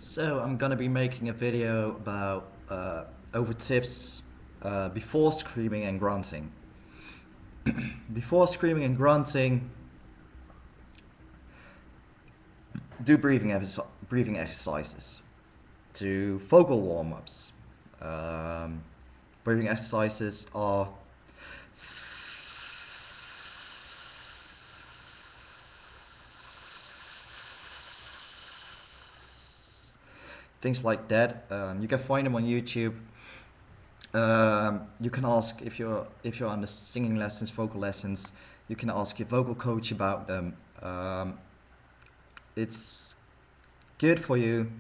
So I'm gonna be making a video about over tips before screaming and grunting. Before screaming and grunting, do breathing exercises. Do vocal warm-ups. Um, Breathing exercises are things like that. You can find them on YouTube. You can ask if you're on the singing lessons, vocal lessons. You can ask your vocal coach about them. It's good for you.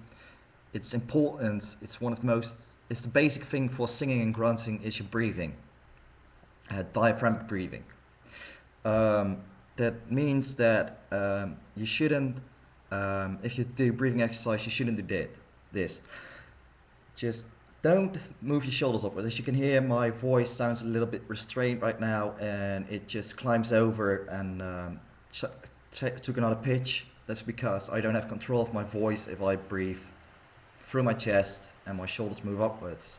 It's important. It's one of the most. It's the basic thing for singing and grunting is your breathing, diaphragmatic breathing. Um, that means that you shouldn't. If you do breathing exercise, you shouldn't do this. Just don't move your shoulders upwards. As you can hear, my voice sounds a little bit restrained right now, and it just climbs over and took another pitch. That's because I don't have control of my voice if I breathe through my chest and my shoulders move upwards.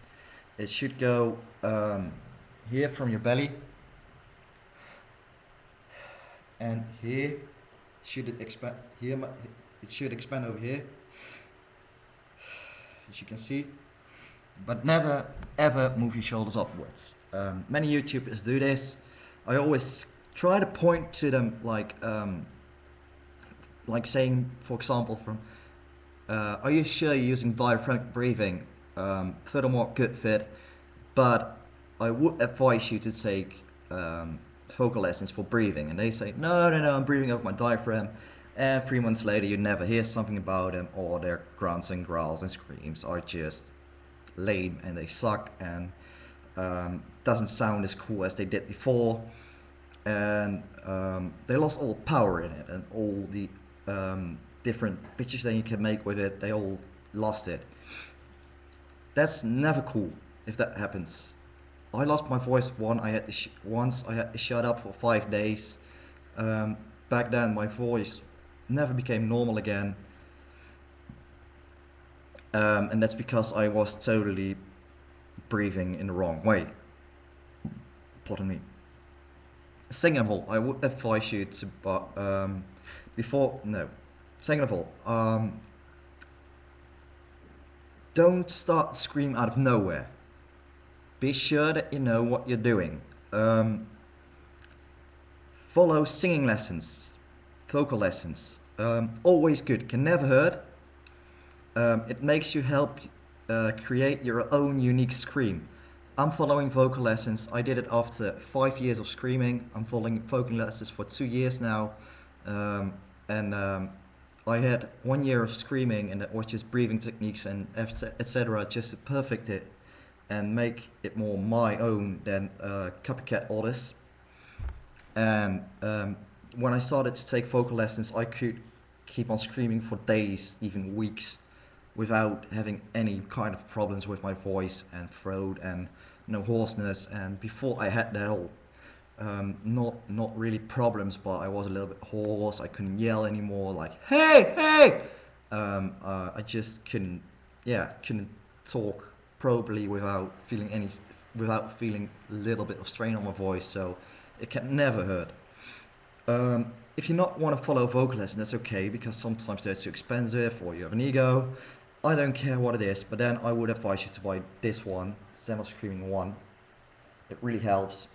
It should go here from your belly, and here should it expand. Here it should expand over here, as you can see. But never ever move your shoulders upwards. Many YouTubers do this. I always try to point to them like saying, for example, from are you sure you're using diaphragmatic breathing? Furthermore, good fit, but I would advise you to take vocal lessons for breathing. And they say, no, no, no, I'm breathing over my diaphragm. And 3 months later, you never hear something about them, or their grunts and growls and screams are just lame and they suck and doesn't sound as cool as they did before, and they lost all the power in it, and all the different pitches that you can make with it, they all lost it. That's never cool if that happens. I lost my voice once. I had to shut up for 5 days. Back then my voice never became normal again. And that's because I was totally breathing in the wrong way. Pardon me. Second of all, I would advise you to, Second of all, don't start to scream out of nowhere. Be sure that you know what you're doing. Follow singing lessons, vocal lessons. Always good, can never hurt. It makes you help create your own unique scream. I'm following vocal lessons. I did it after 5 years of screaming. I'm following vocal lessons for 2 years now. And I had 1 year of screaming, and that was just breathing techniques and etc. just to perfect it and make it more my own than copycat artists. And when I started to take vocal lessons, I could keep on screaming for days, even weeks, without having any kind of problems with my voice and throat and no hoarseness. And before I had that all, not really problems, but I was a little bit hoarse. I couldn't yell anymore, like hey, hey. I just couldn't talk properly without feeling a little bit of strain on my voice. So it can never hurt. If you not want to follow vocal lessons, that's okay, because sometimes they're too expensive or you have an ego. I don't care what it is, but then I would advise you to buy this one, Zen Screaming 1. It really helps.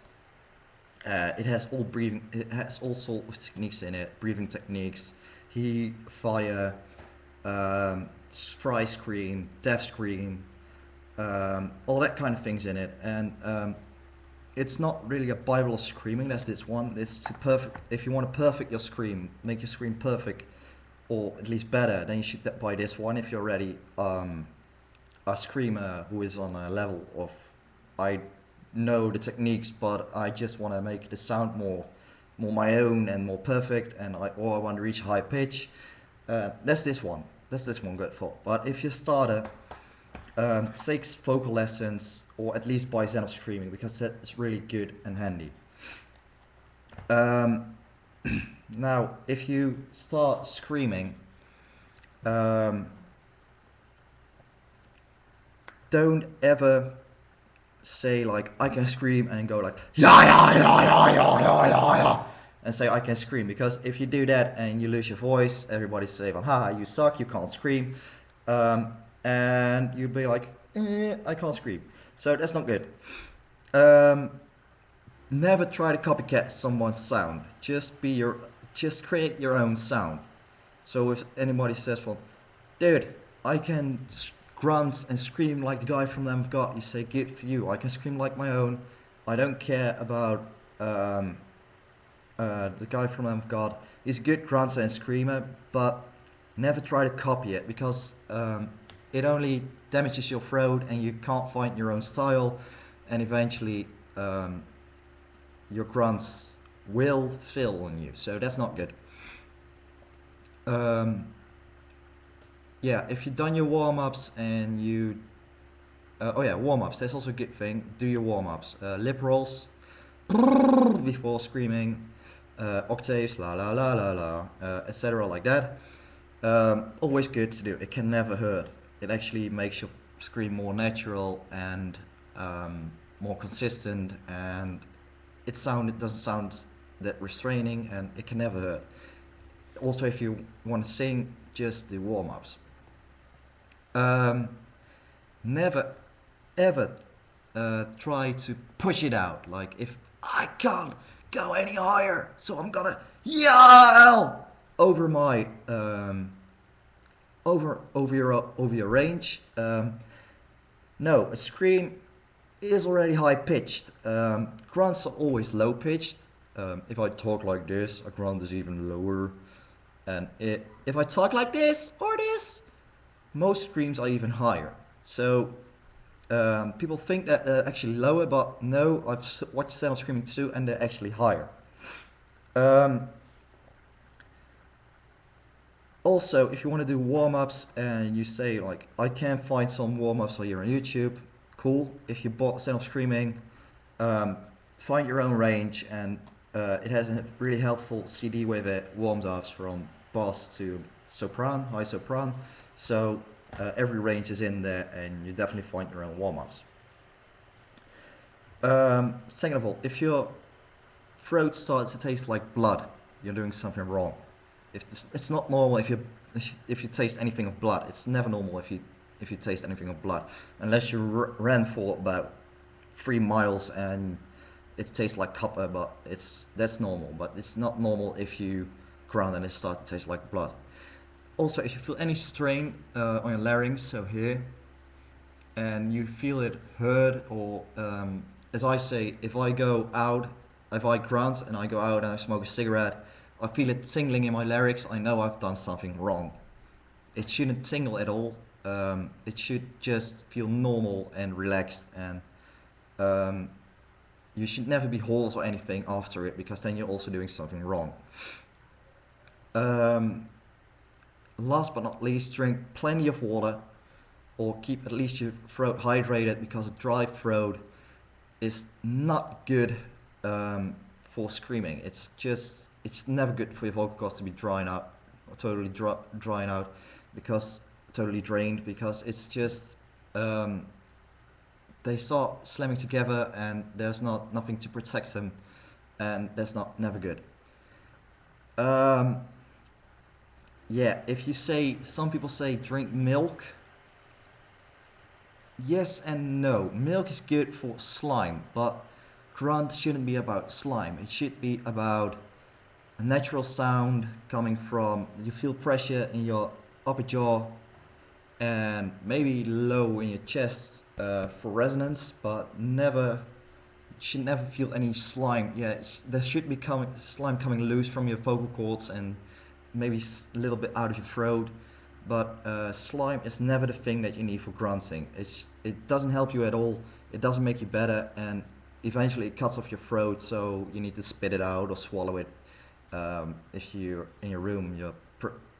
It has all sorts of techniques in it, breathing techniques, heat, fire, fry scream, death scream, all that kind of things in it. And it's not really a Bible of screaming. That's this one. It's to perfect. If you want to perfect your scream, make your scream perfect, or at least better, then you should buy this one. If you're already a screamer who is on a level of, I know the techniques, but I just want to make the sound more my own and more perfect, and I want to reach a high pitch. That's this one. That's this one good for. But if you're a starter, take vocal lessons, or at least buy Zen of Screaming, because that's really good and handy. Now, if you start screaming, don't ever say like I can scream and go like yeah yeah yeah yeah yeah yeah yeah yeah and say I can scream, because if you do that and you lose your voice, everybody say well haha you suck, you can't scream, and you'll be like I can't scream, so that's not good. um, Never try to copycat someone's sound. Just create your own sound. So if anybody says well dude I can grunt and scream like the guy from Lamb of God, you say good for you, I can scream like my own. I don't care about um, the guy from Lamb of God. He's a good grunter and screamer, but never try to copy it, because it only damages your throat and you can't find your own style, and eventually um, your grunts will fill on you, so that's not good. um, yeah, if you've done your warm-ups and you oh yeah, warm-ups, that's also a good thing. Do your warm-ups, lip rolls before screaming, octaves, la la la la la, etc. like that. Always good to do. It can never hurt. It actually makes your scream more natural and more consistent, and it doesn't sound that restraining, and it can never hurt. Also, if you want to sing, just do warm-ups. Um, Never ever try to push it out. Like if I can't go any higher, so I'm gonna yell over my over your range. No, a scream is already high pitched. Grunts are always low pitched. If I talk like this, a grunt is even lower. And if I talk like this or this, most screams are even higher. So people think that they're actually lower, but no, I've watched Stand Up Screaming too, and they're actually higher. Um, Also, if you want to do warm-ups and you say like, I can find some warm-ups here on YouTube, cool. If you bought Stand Up Screaming, find your own range, and it has a really helpful CD with it, warm-ups from bass to sopran, high sopran. So every range is in there, and you definitely find your own warm-ups. Second of all, if your throat starts to taste like blood, you're doing something wrong. It's not normal if you taste anything of blood. It's never normal if you taste anything of blood, unless you ran for about 3 miles and it tastes like copper. But that's normal. But it's not normal if you ground and it starts to taste like blood. Also, if you feel any strain on your larynx, so here, and you feel it hurt, or as I say, if I grunt and I go out and I smoke a cigarette, I feel it tingling in my larynx, I know I've done something wrong. It shouldn't tingle at all. It should just feel normal and relaxed, and um, you should never be hoarse or anything after it, because then you're also doing something wrong. Um, Last but not least, drink plenty of water, or keep at least your throat hydrated, because a dry throat is not good for screaming. It's never good for your vocal cords to be drying out, or totally drying out, because totally drained, because it's just they start slamming together and there's nothing to protect them, and that's never good. Um, yeah, if you say, some people say drink milk. Yes and no. Milk is good for slime, but grunt shouldn't be about slime. It should be about a natural sound coming from, you feel pressure in your upper jaw and maybe low in your chest for resonance, but never, you should never feel any slime. Yeah, there should be slime coming loose from your vocal cords and maybe a little bit out of your throat, but slime is never the thing that you need for grunting. It doesn't help you at all. It doesn't make you better, and eventually it cuts off your throat, so you need to spit it out or swallow it. If you're in your room, you'll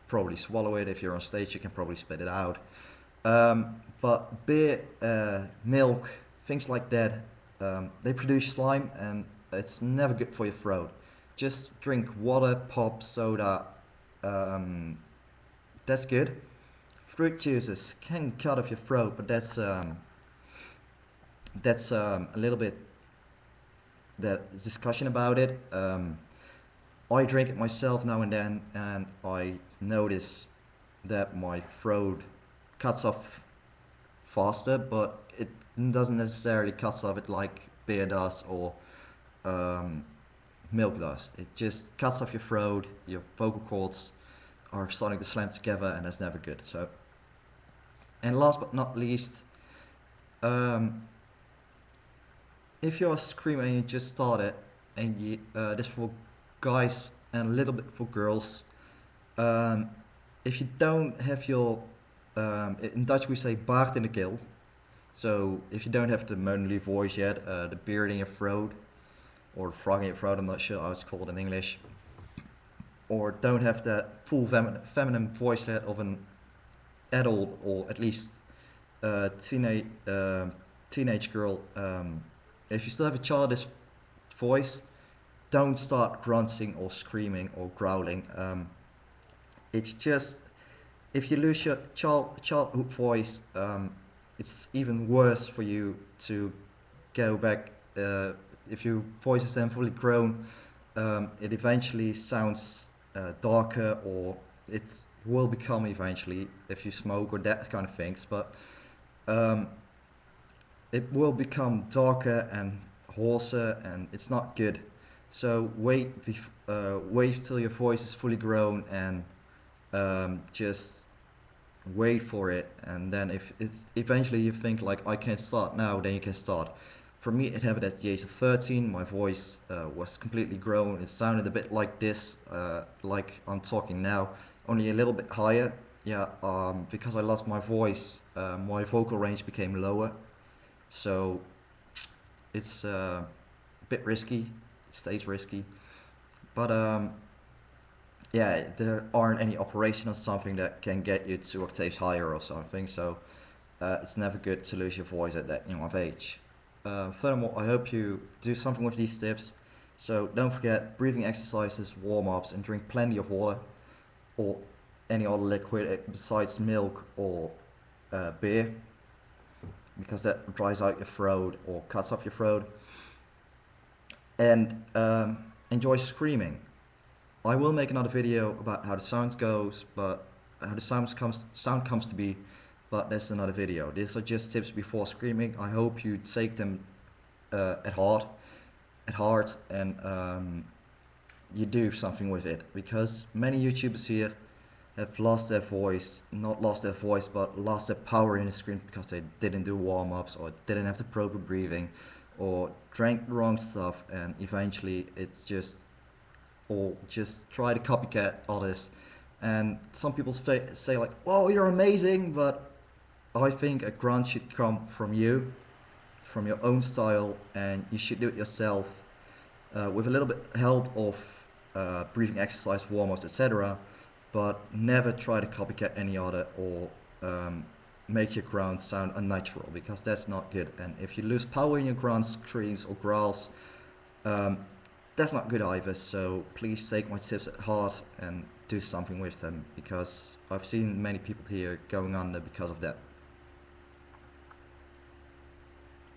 probably swallow it. If you're on stage, you can probably spit it out. But beer, milk, things like that, they produce slime, and it's never good for your throat. Just drink water, pop, soda. That's good. Fruit juices can cut off your throat, but that's That's a little bit that discussion about it. I drink it myself now and then, and I notice that my throat cuts off faster, but it doesn't necessarily cut off it like beer does or um, milk does. It just cuts off your throat, your vocal cords are starting to slam together, and that's never good. So, and last but not least, um, if you're screaming and you just started, and this for guys and a little bit for girls, um, if you don't have your, in Dutch we say baard in de keel, so if you don't have the moanly voice yet, the beard in your throat, or frog in your throat, I'm not sure how it's called in English, or don't have that full feminine voice yet of an adult or at least teenage girl, if you still have a childish voice, don't start grunting or screaming or growling. It's just if you lose your childhood voice, it's even worse for you to go back. If your voice is then fully grown, it eventually sounds darker, or it will become eventually if you smoke or that kind of things. But um, it will become darker and hoarser, and it's not good. So wait till your voice is fully grown, and just wait for it. And then if it's eventually you think like I can start now, then you can start. For me, it happened at the age of 13. My voice was completely grown. It sounded a bit like this, like I'm talking now, only a little bit higher. Yeah, because I lost my voice, my vocal range became lower. So it's a bit risky. It stays risky. But yeah, there aren't any operation or something that can get you 2 octaves higher or something. So it's never good to lose your voice at that young of age. Furthermore, I hope you do something with these tips. So don't forget breathing exercises, warm-ups, and drink plenty of water or any other liquid besides milk or beer, because that dries out your throat or cuts off your throat. And enjoy screaming. I will make another video about how the sound goes, but how the sound comes to be, but that's another video. These are just tips before screaming. I hope you take them at heart, and you do something with it, because many YouTubers here have lost their voice, not lost their voice, but lost their power in the screen because they didn't do warm-ups or didn't have the proper breathing or drank the wrong stuff, and eventually it's just, or just try to copycat others. And some people say like, "Oh, you're amazing," but I think a grunt should come from you, from your own style, and you should do it yourself with a little bit help of breathing exercise, warm-ups, etc. But never try to copycat any other, or make your grunt sound unnatural, because that's not good. And if you lose power in your grunts, screams, or growls, um, that's not good either. So please take my tips at heart and do something with them, because I've seen many people here going under because of that.